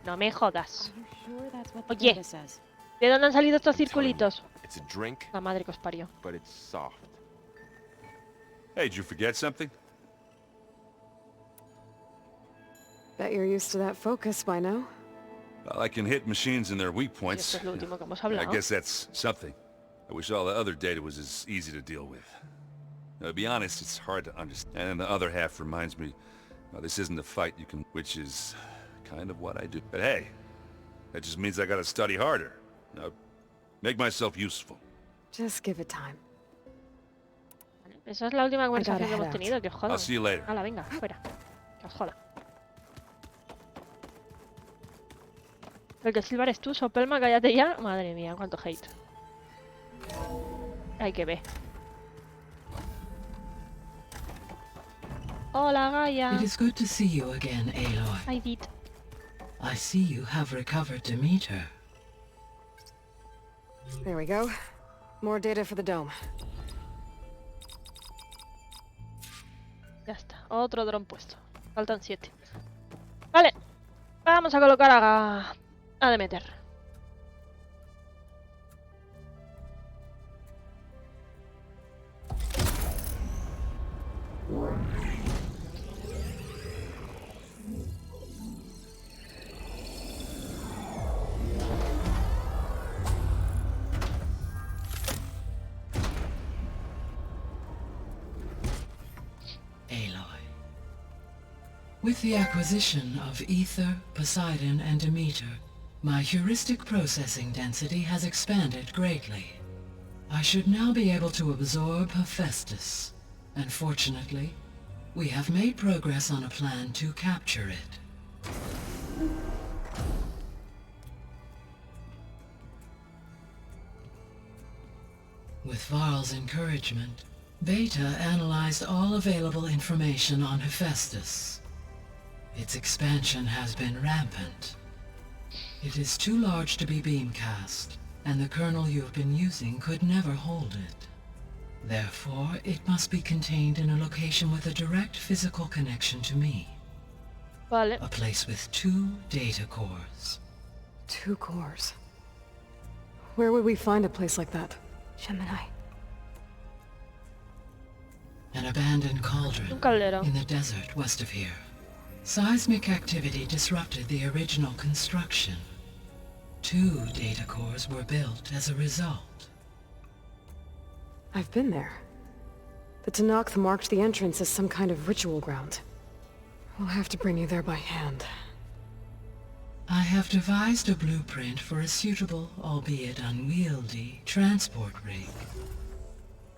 No me jodas. Oye, ¿de dónde han salido estos circulitos? La madre que os parió. Hey, did you forget something? Bet you're used to that focus by now. Well, I can hit machines in their weak Y points. esto es lo último que hemos I hablado. guess that's something. I wish all the other data was as easy to deal with. To be honest, it's hard to understand. And the other half reminds me, well, this isn't a fight you can... Which is kind of what I do. But hey, that just means I gotta study harder. Make myself useful. Just give it time. Esa es la última conversación que hemos tenido, que os jodan. I'll see you later. Hala, venga, fuera. Que os joda. El que silbar es tú, Sopelma, cállate ya. Madre mía, cuánto hate. Hay que ver. Hola, Gaia. It is good to see you again, Aloy. I did. I see you have recovered Demeter. There we go. More data for the dome. Ya está, otro dron puesto. Faltan 7. Vale, vamos a colocar a Demeter. With the acquisition of Ether, Poseidon, and Demeter, my heuristic processing density has expanded greatly. I should now be able to absorb Hephaestus, and fortunately, we have made progress on a plan to capture it. With Varl's encouragement, Beta analyzed all available information on Hephaestus. Its expansion has been rampant. It is too large to be beamcast, and the kernel you've been using could never hold it. Therefore, it must be contained in a location with a direct physical connection to me. Vale. A place with 2 data cores. 2 cores. Where would we find a place like that? Gemini. An abandoned cauldron in the desert west of here. Seismic activity disrupted the original construction. 2 data cores were built as a result. I've been there. The Tanakh marked the entrance as some kind of ritual ground. We'll have to bring you there by hand. I have devised a blueprint for a suitable, albeit unwieldy, transport rig.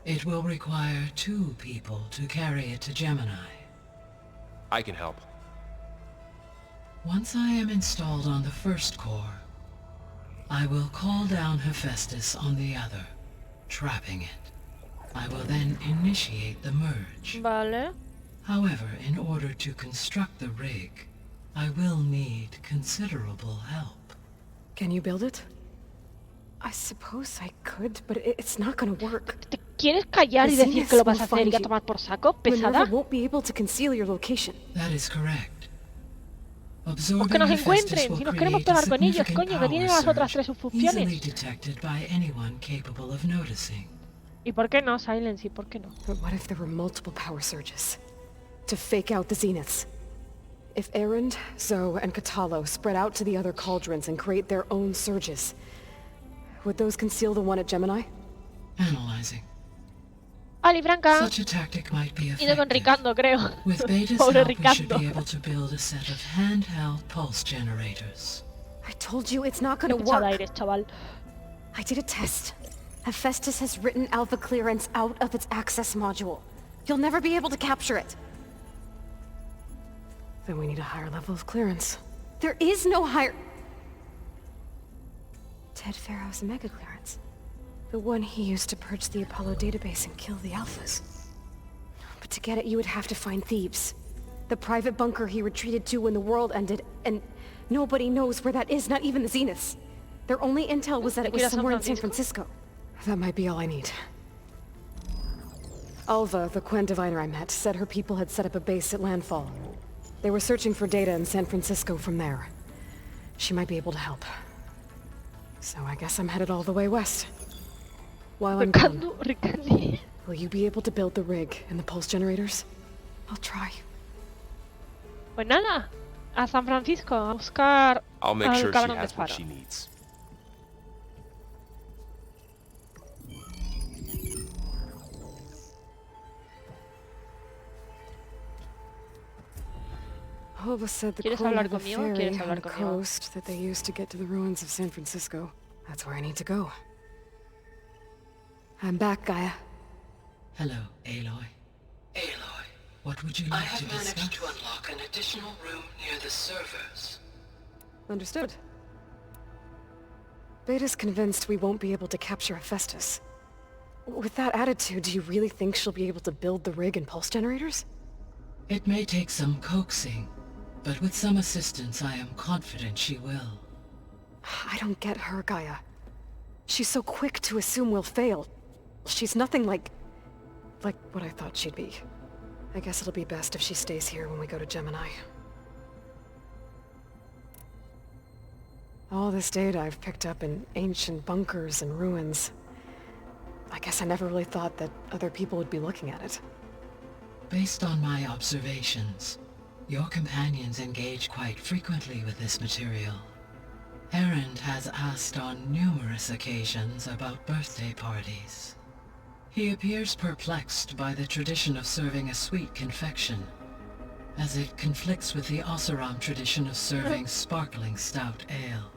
It will require 2 people to carry it to Gemini. I can help. Once I am installed on the first core, I will call down Hephaestus on the other, trapping it. I will then initiate the merge. Vale. However, in order to construct the rig, I will need considerable help. Can you build it? I suppose I could, but it's not gonna work. ¿Te quieres callar y decir que lo vas a hacer y a tomar por saco, pesada? Minerva won't be able to conceal your location. That is correct. Pues que nos encuentren, si nos queremos pegar con ellos, coño, que tienen las otras 3 funciones. ¿Y por qué no, Silence? ¿Y por qué no? But what if there were multiple power surges? To fake out the zeniths. If Erend, Zoe, and Katalo spread out to the other cauldrons and create their own surges, would those conceal the one at Gemini? Analyzing. Ali Franca. Such a tactic might be Ido con Ricardo, creo. With Beta's Pobre help, we should Ricardo. be able to build a set of handheld pulse generators. I told you it's not gonna Echada work. aires, chaval. I did a test. Hephaestus has written alpha clearance out of its access module. You'll never be able to capture it. Then we need a higher level of clearance. There is no higher... Ted Pharaoh's mega clearance. The one he used to purge the Apollo database and kill the Alphas. But to get it, you would have to find Thebes. The private bunker he retreated to when the world ended, and nobody knows where that is, not even the Zeniths. Their only intel was that it was somewhere in San Francisco. That might be all I need. Alva, the Quen diviner I met, said her people had set up a base at landfall. They were searching for data in San Francisco from there. She might be able to help. So I guess I'm headed all the way west. While I'm gone, Ricardo. will you be able to build the rig and the pulse generators? I'll try. Pues nada, a San Francisco a buscar I'll make al sure she cabrón de has what Faro. she needs. Hova said the ¿Quieres queen hablar had a conmigo? ferry ¿Quieres on hablar the conmigo? coast that they used to get to the ruins of San Francisco. That's where I need to go. I'm back, Gaia. Hello, Aloy. Aloy, what would you like to discuss? I have managed to unlock an additional room near the servers. Understood. Beta's convinced we won't be able to capture Hephaestus. With that attitude, do you really think she'll be able to build the rig and pulse generators? It may take some coaxing, but with some assistance I am confident she will. I don't get her, Gaia. She's so quick to assume we'll fail. She's nothing like what I thought she'd be. I guess it'll be best if she stays here when we go to Gemini. All this data I've picked up in ancient bunkers and ruins. I guess I never really thought that other people would be looking at it. Based on my observations, your companions engage quite frequently with this material. Erend has asked on numerous occasions about birthday parties. He appears perplexed by the tradition of serving a sweet confection, as it conflicts with the Oseram tradition of serving sparkling stout ale.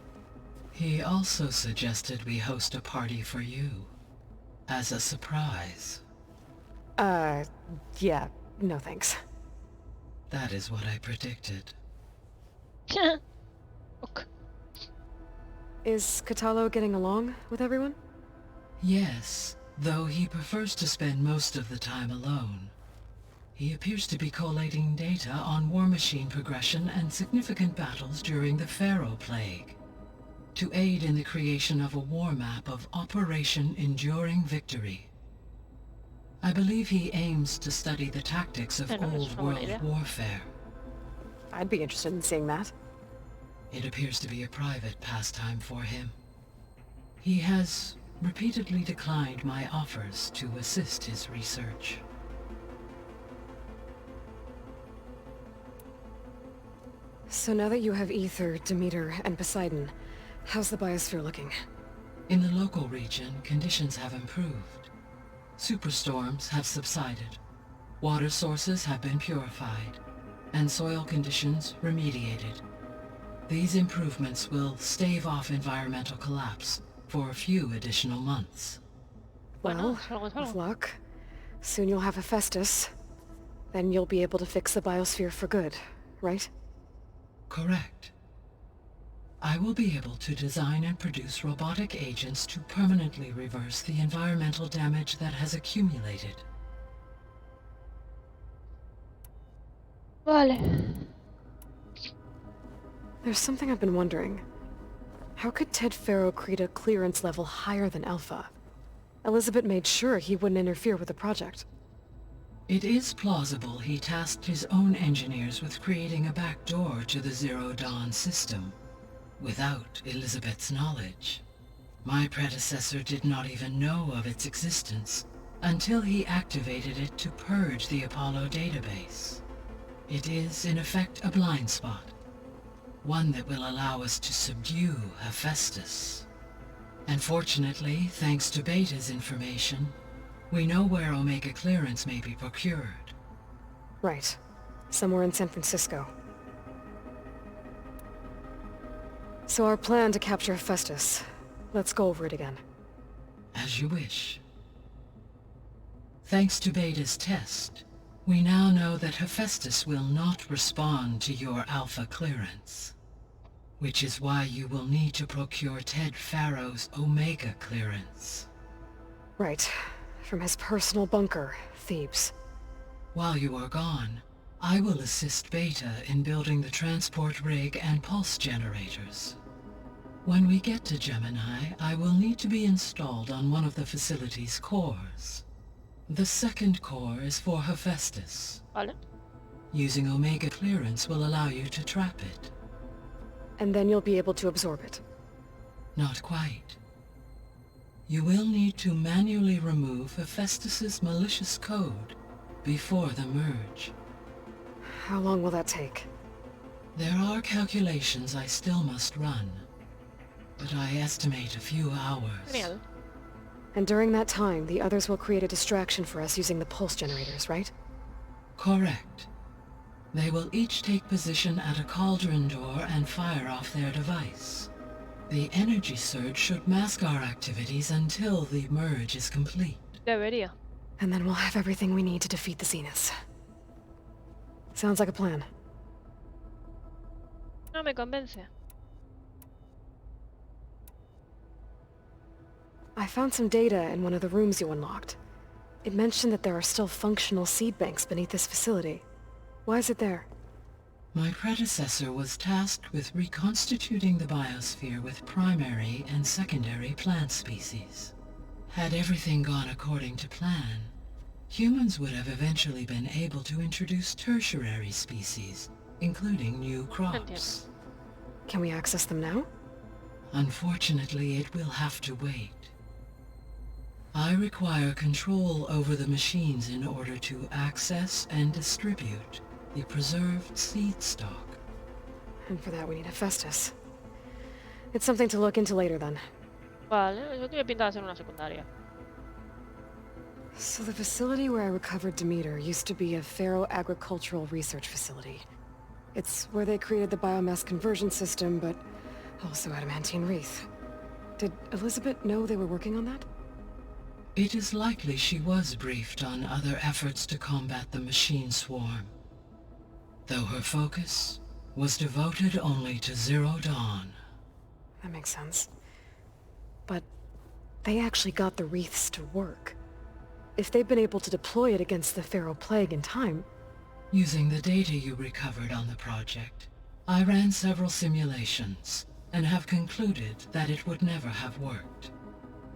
He also suggested we host a party for you, as a surprise. Yeah, no thanks. That is what I predicted. Ok. Is Catalo getting along with everyone? Yes, though he prefers to spend most of the time alone. He appears to be collating data on war machine progression and significant battles during the Pharaoh Plague, to aid in the creation of a war map of Operation Enduring Victory. I believe he aims to study the tactics of old world warfare. I'd be interested in seeing that. It appears to be a private pastime for him. He has repeatedly declined my offers to assist his research. So now that you have Ether, Demeter, and Poseidon, how's the biosphere looking? In the local region, conditions have improved. Superstorms have subsided. Water sources have been purified, and soil conditions remediated. These improvements will stave off environmental collapse for a few additional months. Well, with luck, soon you'll have Hephaestus. Then you'll be able to fix the biosphere for good, right? Correct. I will be able to design and produce robotic agents to permanently reverse the environmental damage that has accumulated. Vale. There's something I've been wondering. How could Ted Faro create a clearance level higher than Alpha? Elizabeth made sure he wouldn't interfere with the project. It is plausible he tasked his own engineers with creating a backdoor to the Zero Dawn system, without Elizabeth's knowledge. My predecessor did not even know of its existence until he activated it to purge the Apollo database. It is, in effect, a blind spot, one that will allow us to subdue Hephaestus. And fortunately, thanks to Beta's information, we know where Omega clearance may be procured. Right. Somewhere in San Francisco. So our plan to capture Hephaestus. Let's go over it again. As you wish. Thanks to Beta's test, we now know that Hephaestus will not respond to your Alpha clearance, which is why you will need to procure Ted Faro's Omega clearance. Right. From his personal bunker, Thebes. While you are gone, I will assist Beta in building the transport rig and pulse generators. When we get to Gemini, I will need to be installed on one of the facility's cores. The second core is for Hephaestus. Vale. Using Omega clearance will allow you to trap it. and then you'll be able to absorb it. Not quite. You will need to manually remove Hephaestus's malicious code before the merge. How long will that take? There are calculations I still must run, but I estimate a few hours. Genial. And during that time, the others will create a distraction for us using the pulse generators, right? Correct. They will each take position at a cauldron door and fire off their device. The energy surge should mask our activities until the merge is complete. Debería. And then we'll have everything we need to defeat the Zeniths. Sounds like a plan. No me convence. I found some data in one of the rooms you unlocked. It mentioned that there are still functional seed banks beneath this facility. Why is it there? My predecessor was tasked with reconstituting the biosphere with primary and secondary plant species. Had everything gone according to plan, humans would have eventually been able to introduce tertiary species, including new crops. Can we access them now? Unfortunately, it will have to wait. I require control over the machines in order to access and distribute the preserved seed stock. And for that we need Hephaestus. It's something to look into later then. Vale, eso tiene pinta de ser una secundaria. So the facility where I recovered Demeter used to be a Pharaoh agricultural research facility. It's where they created the biomass conversion system, but also adamantine wreath. Did Elizabeth know they were working on that? It is likely she was briefed on other efforts to combat the machine swarm, though her focus was devoted only to Zero Dawn. That makes sense. But they actually got the wreaths to work. If they've been able to deploy it against the Pharaoh Plague in time... Using the data you recovered on the project, I ran several simulations and have concluded that it would never have worked.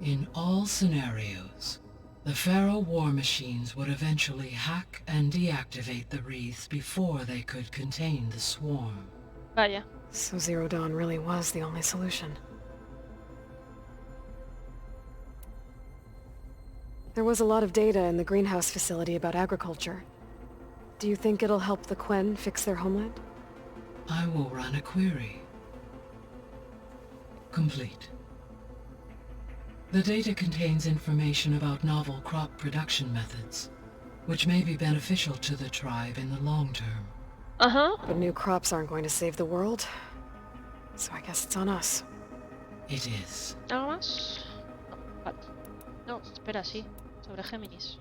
In all scenarios, the Pharaoh war machines would eventually hack and deactivate the wreaths before they could contain the swarm. Vaya. So Zero Dawn really was the only solution. There was a lot of data in the greenhouse facility about agriculture. Do you think it'll help the Quen fix their homeland? I will run a query. Complete. The data contains information about novel crop production methods, which may be beneficial to the tribe in the long term. Ajá. But new crops aren't going to save the world, so I guess it's on us. It is. ¿Algo más? No, vale. No, espera, sí. Sobre Géminis.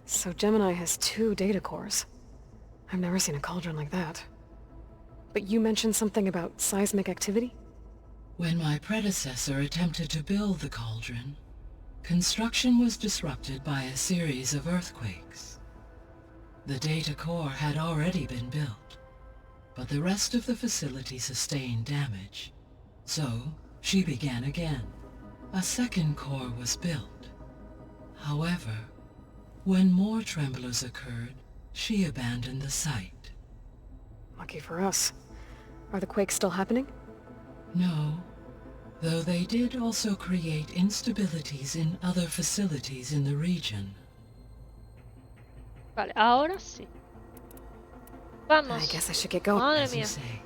So Gemini has 2 data cores. I've never seen a cauldron like that. But you mentioned something about seismic activity? When my predecessor attempted to build the cauldron, construction was disrupted by a series of earthquakes. The data core had already been built, but the rest of the facility sustained damage. So, she began again. A second core was built. However, when more tremblers occurred, she abandoned the site. Lucky for us. Are the quakes still happening? No, though they did also create instabilities in other facilities in the region. Vale, ahora sí. Vamos. I guess I should get going. Madre As you mía. say.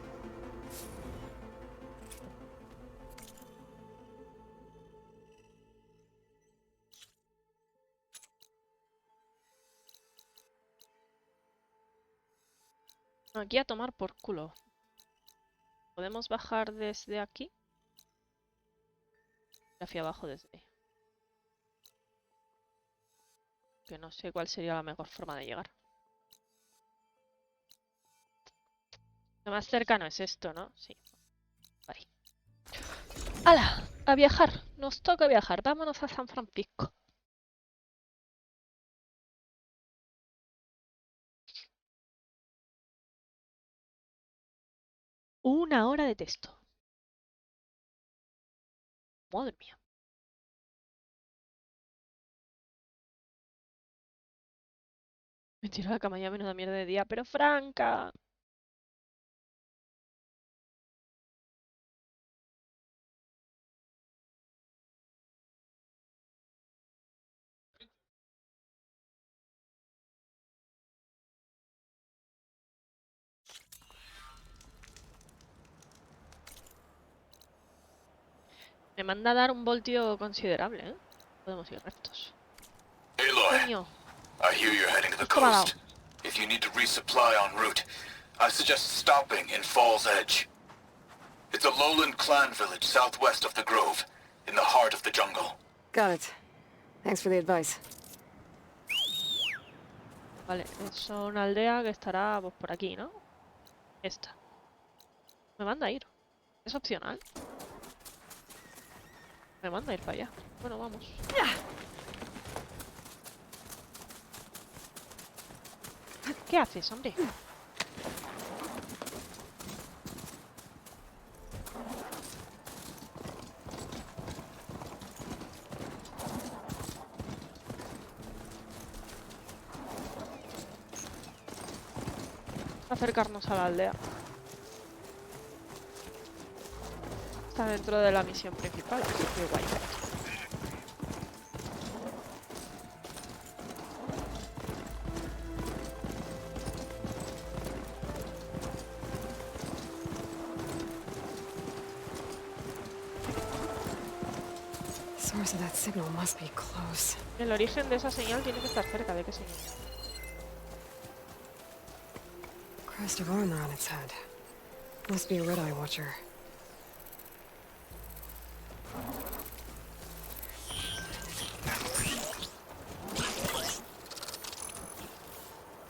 Aquí a tomar por culo. ¿Podemos bajar desde aquí? Hacia abajo desde ahí. Que no sé cuál sería la mejor forma de llegar. Lo más cercano es esto, ¿no? Sí. Vale. ¡Hala! A viajar. Nos toca viajar. Vámonos a San Francisco. Una hora de texto. Madre mía. Me tiro a la cama ya, menuda mierda de día, pero franca. Me manda a dar un voltio considerable, ¿eh? Podemos ir rectos. Aloy, Coño. I hear you're heading to the Esto me ha dado. coast. If you need to resupply en route, I suggest stopping in Fall's Edge. It's a lowland clan village southwest of the Grove, in the heart of the jungle. Got it. Thanks for the advice. Vale, es una aldea que estará pues, por aquí, ¿no? Esta. Me manda a ir. ¿Es opcional? Me manda a ir para allá. Bueno, vamos. ¿Qué haces, hombre? Acercarnos a la aldea. Está dentro de la misión principal, así que guay. Source of that signal must be close. El origen de esa señal tiene que estar cerca. ¿De qué señal? Crest of armor on its head. Must be a red-eye watcher.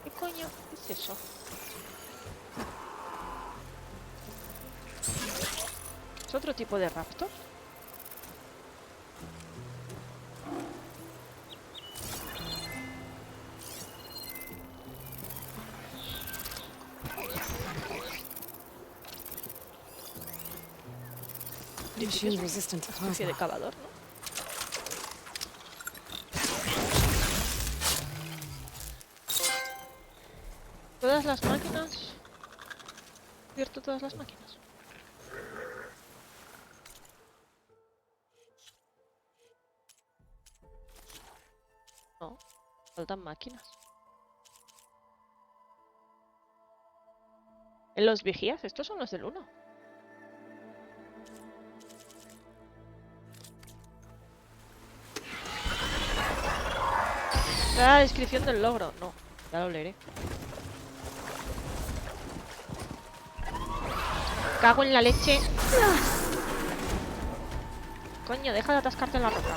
¿Qué coño es eso? ¿Es otro tipo de raptor? Machine resistant to Especie de plasma. cavador, ¿no? Todas las máquinas. Abierto todas las máquinas. No, faltan máquinas. ¿En los vigías? Estos son los del 1. La descripción del logro. No, ya lo leeré. Cago en la leche. Coño, deja de atascarte en la roca.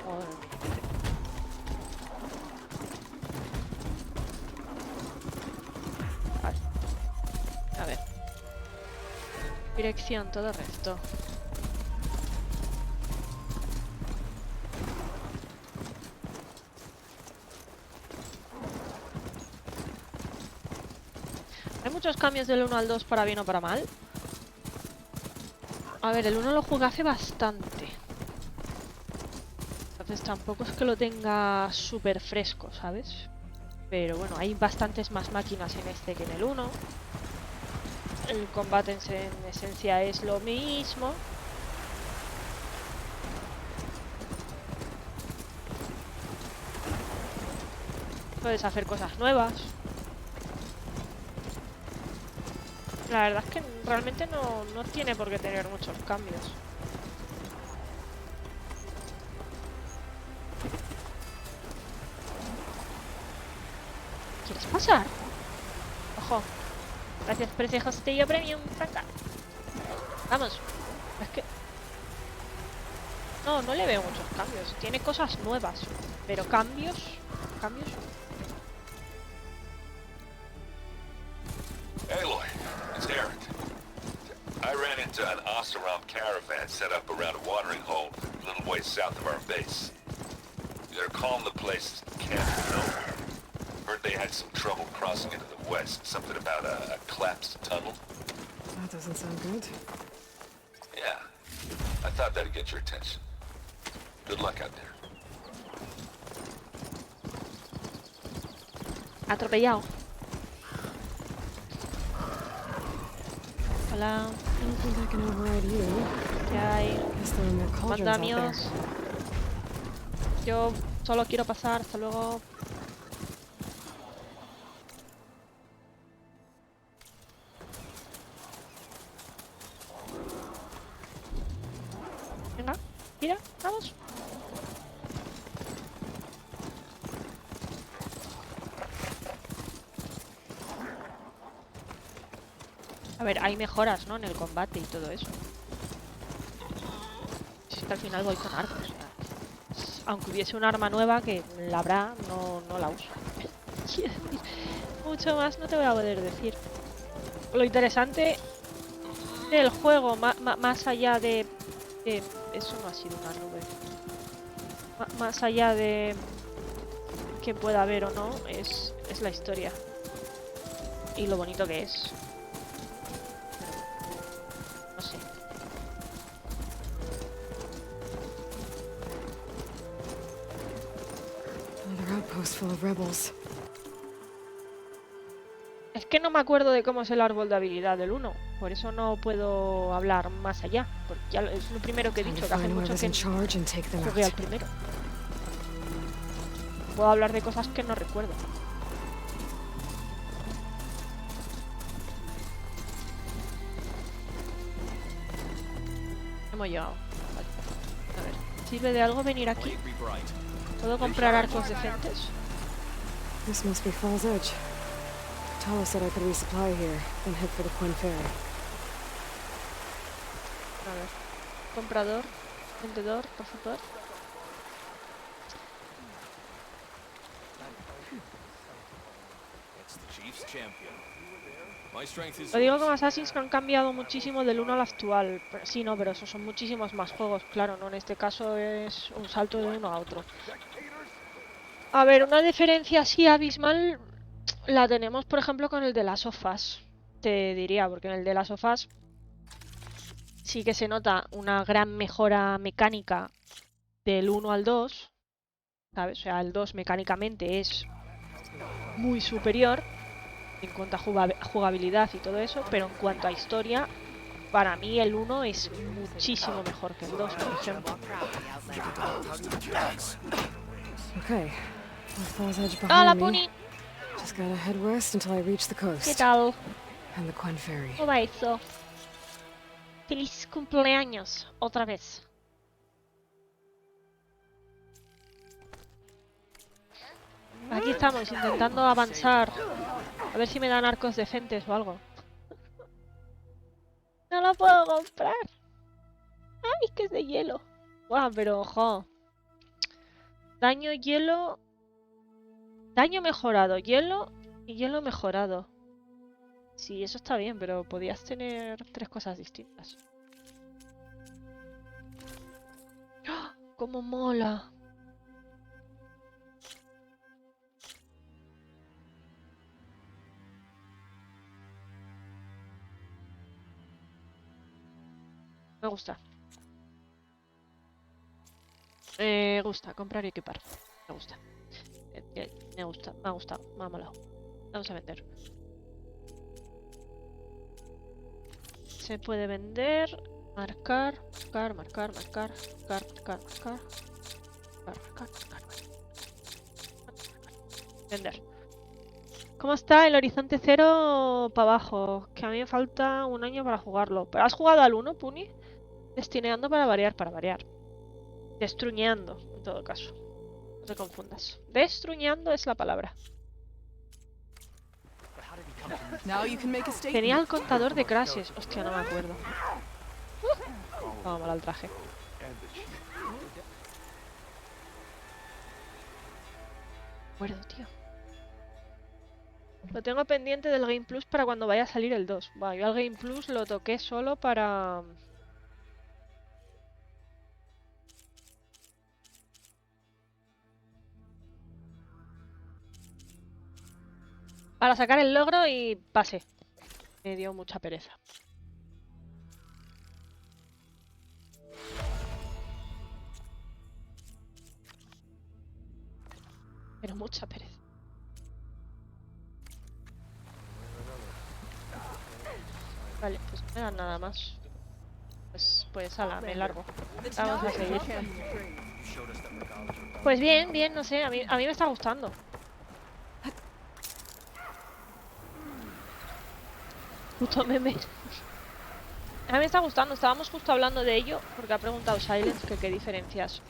Joder. Vale. A ver. Dirección, todo recto. Hay muchos cambios del 1 al 2 para bien o para mal. A ver, el 1 lo jugué hace bastante. Entonces tampoco es que lo tenga súper fresco, ¿sabes? Pero bueno, hay bastantes más máquinas en este que en el 1. El combate en esencia es lo mismo. Puedes hacer cosas nuevas. La verdad es que realmente no tiene por qué tener muchos cambios. ¿Quieres pasar? Ojo. Gracias por ese hostillo premium, Franca. Vamos. Es que... No le veo muchos cambios. Tiene cosas nuevas. Pero cambios... Cambios... Aloy, it's Eric. I ran into an Oseram caravan set up around a watering hole a little ways south of our base. They're calling the place Camp Nowhere. Heard they had some trouble crossing into the west. Something about a collapsed tunnel. That doesn't sound good. Yeah, I thought that'd get your attention. Good luck out there. Atropellado. Hola. I don't think I can override you. ¿Qué hay? Guess there are more cauldrons out there. Mandamios. Yo Solo quiero pasar, hasta luego. Venga, mira, vamos. A ver, hay mejoras, ¿no? En el combate y todo eso. Si es que al final voy con arcos. O sea, aunque hubiese un arma nueva, que la habrá, no la uso. Quiero decir, mucho más no te voy a poder decir. Lo interesante del juego, más allá de... Eso no ha sido una nube. Más allá de que pueda haber o no, es la historia. Y lo bonito que es. No sé. Another outpost full of rebels. Es que no me acuerdo de cómo es el árbol de habilidad del 1. Por eso no puedo hablar más allá. Porque ya es lo primero que he Time dicho, to que hace find mucho whoever's que in charge and take them jugué al out. primero. Puedo hablar de cosas que no recuerdo. Hemos llegado. Vale. A ver, ¿sirve de algo venir aquí? ¿Puedo comprar arcos decentes? This must be Fall's Edge. Tala said I could resupply here, then head for the Quinn Ferry. A ver. Comprador, vendedor, por favor. Lo digo con Assassins que han cambiado muchísimo del 1 al actual. Pero, sí, no, pero esos son muchísimos más juegos, claro, ¿no? En este caso es un salto de uno a otro. A ver, una diferencia así abismal la tenemos, por ejemplo, con el de las sofás. Te diría, porque en el de las sofás sí que se nota una gran mejora mecánica del 1 al 2, ¿sabes? O sea, el 2 mecánicamente es muy superior en cuanto a jugabilidad y todo eso, pero en cuanto a historia, para mí el 1 es muchísimo mejor que el 2, por ejemplo. Okay. With Fall's Edge ¡Hola, behind Pony! me, just gotta head west until I reach the ¿Qué coast. tal? And the Quinn Ferry. ¿Cómo va eso? ¡Feliz cumpleaños! Otra vez. Aquí estamos, intentando avanzar. A ver si me dan arcos decentes o algo. No lo puedo comprar. ¡Ay, que es de hielo! Guau, pero ojo. Daño, hielo... Daño mejorado, hielo y hielo mejorado. Sí, eso está bien, pero podías tener 3 cosas distintas. ¡Ah! ¡Cómo mola! Me gusta. Me gusta, comprar y equipar. Me gusta. Me gusta, me ha gustado, me ha molado. Vamos a vender. Se puede vender, marcar, marcar. Vender. ¿Cómo está el Horizonte Cero para abajo? Que a mí me falta un año para jugarlo. ¿Pero has jugado al 1, Puni? Destineando para variar. Destruñeando, en todo caso. No te confundas. Destruñando es la palabra. Tenía el contador de crashes. Hostia, no me acuerdo. Vamos mal al traje. Me acuerdo, tío. Lo tengo pendiente del Game Plus para cuando vaya a salir el 2. Bueno, yo al Game Plus lo toqué solo para sacar el logro y pasé. Me dio mucha pereza. Pero mucha pereza. Vale, pues no me dan nada más. Pues ala, me largo. Vamos a seguir. Pues bien, bien, no sé, a mí me está gustando. Puto meme. A mí me está gustando, estábamos justo hablando de ello porque ha preguntado Silence que qué diferencias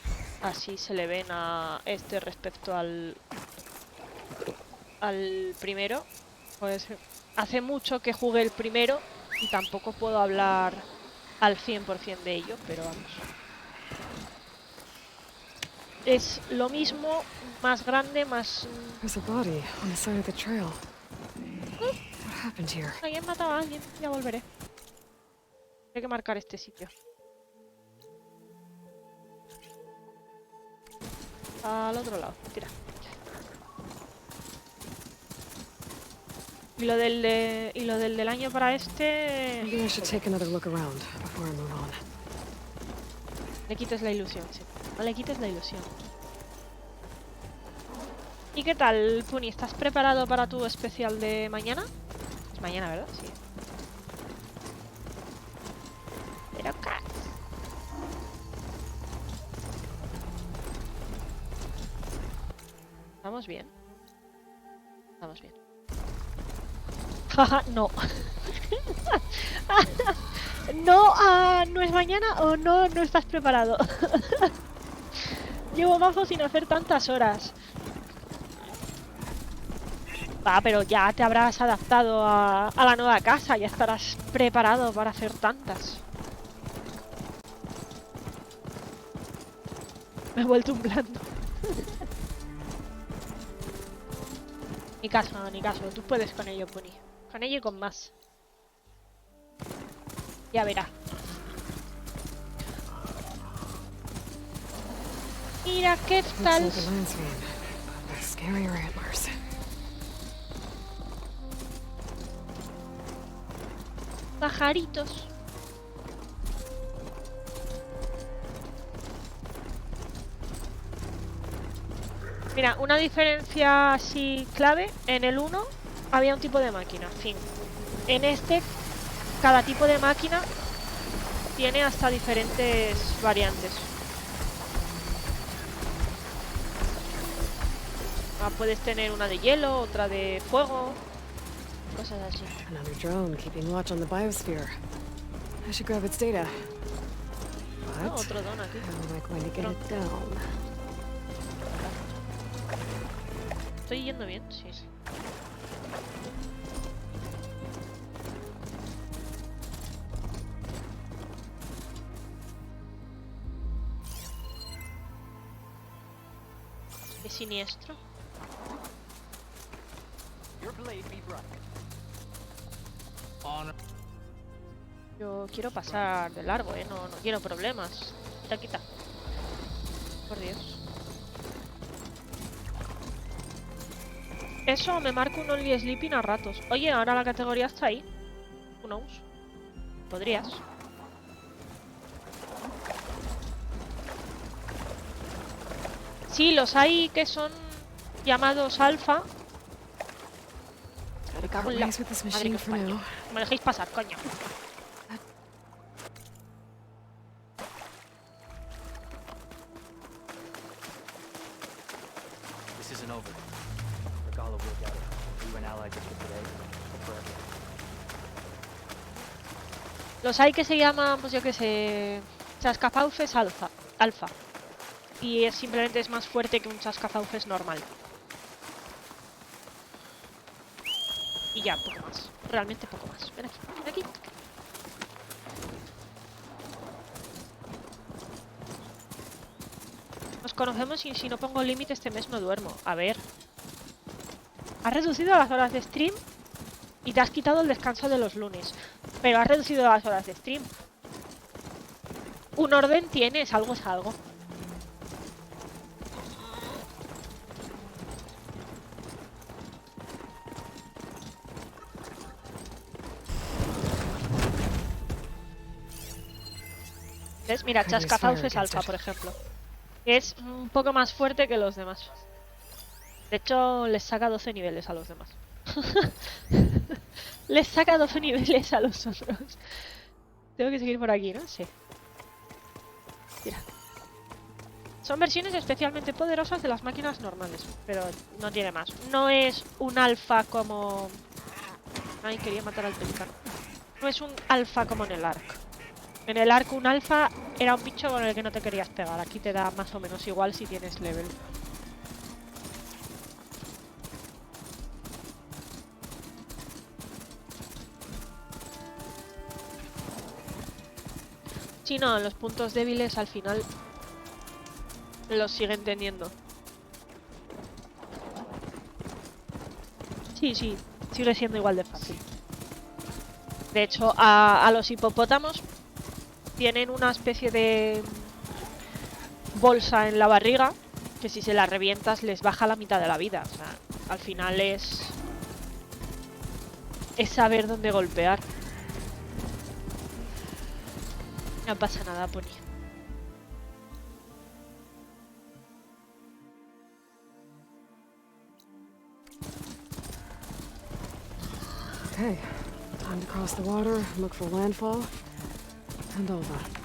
así se le ven a este respecto al primero. Pues hace mucho que jugué el primero y tampoco puedo hablar al 100% de ello, pero vamos. Es lo mismo, más grande, más... There's a body on the side of the trail. What happened here? Alguien mataba a alguien, ya volveré. Hay que marcar este sitio. Al otro lado, tira. Y lo del año para este... Maybe I should take another look around before I move on. Le quites la ilusión, sí. No le quites la ilusión. ¿Y qué tal, Puni? ¿Estás preparado para tu especial de mañana? Es mañana, ¿verdad? Sí. Pero cats. ¿Estamos bien? Estamos bien. Jaja, no. No, no es mañana o no estás preparado. Llevo mazo sin hacer tantas horas. Va, pero ya te habrás adaptado a la nueva casa, ya estarás preparado para hacer tantas. Me he vuelto un blando. Ni caso, ni caso. Tú puedes con ello, Pony. Con ello y con más. Ya verá. Mira qué tal. Looks like a landscape, but with scarier antlers. Pajaritos. Mira, una diferencia así clave. En el 1 había un tipo de máquina, fin. En este, cada tipo de máquina tiene hasta diferentes variantes. Puedes tener una de hielo, otra de fuego, cosas así. Another drone keeping watch on the biosphere. I should grab its data. No, But otro don aquí. how am I going to get it down? ¿Estoy yendo bien? Sí. Qué siniestro. Yo quiero pasar de largo, no quiero problemas. Quita, quita. Por Dios. Eso, me marco un only sleeping a ratos. Oye, ahora la categoría está ahí. Who knows? Podrías. Sí, los hay que son llamados alfa. Me cago en la... Ways with this Madre machine que for os parió. now. Me dejéis pasar, coño. This isn't over. Regala will get it. Are you an ally just for today or forever? Los hay que se llaman, pues yo que sé, chascafauces alfa. Y simplemente es más fuerte que un chascafauces normal. Y ya, poco más. Realmente poco más. Ven aquí, ven aquí. Nos conocemos y si no pongo límite este mes no duermo. A ver. Has reducido las horas de stream y te has quitado el descanso de los lunes. Pero has reducido las horas de stream. Un orden tienes, algo es algo. ¿Ves? Mira, chascafauces alfa, por ejemplo. Es un poco más fuerte que los demás. De hecho, les saca 12 niveles a los demás. Les saca 12 niveles a los otros. Tengo que seguir por aquí, ¿no? Sí. Mira. Son versiones especialmente poderosas de las máquinas normales, pero no tiene más. No es un alfa como... Ay, quería matar al pelicano. No es un alfa como en el Ark. En el Ark un alfa era un bicho con el que no te querías pegar. Aquí te da más o menos igual si tienes level. Sí, no, los puntos débiles al final los siguen teniendo. Sí, sí, sigue siendo igual de fácil. De hecho, a los hipopótamos tienen una especie de bolsa en la barriga que si se la revientas les baja la mitad de la vida. O sea, al final es saber dónde golpear. No pasa nada, Pony. Okay, time to cross the water, look for landfall, and all that.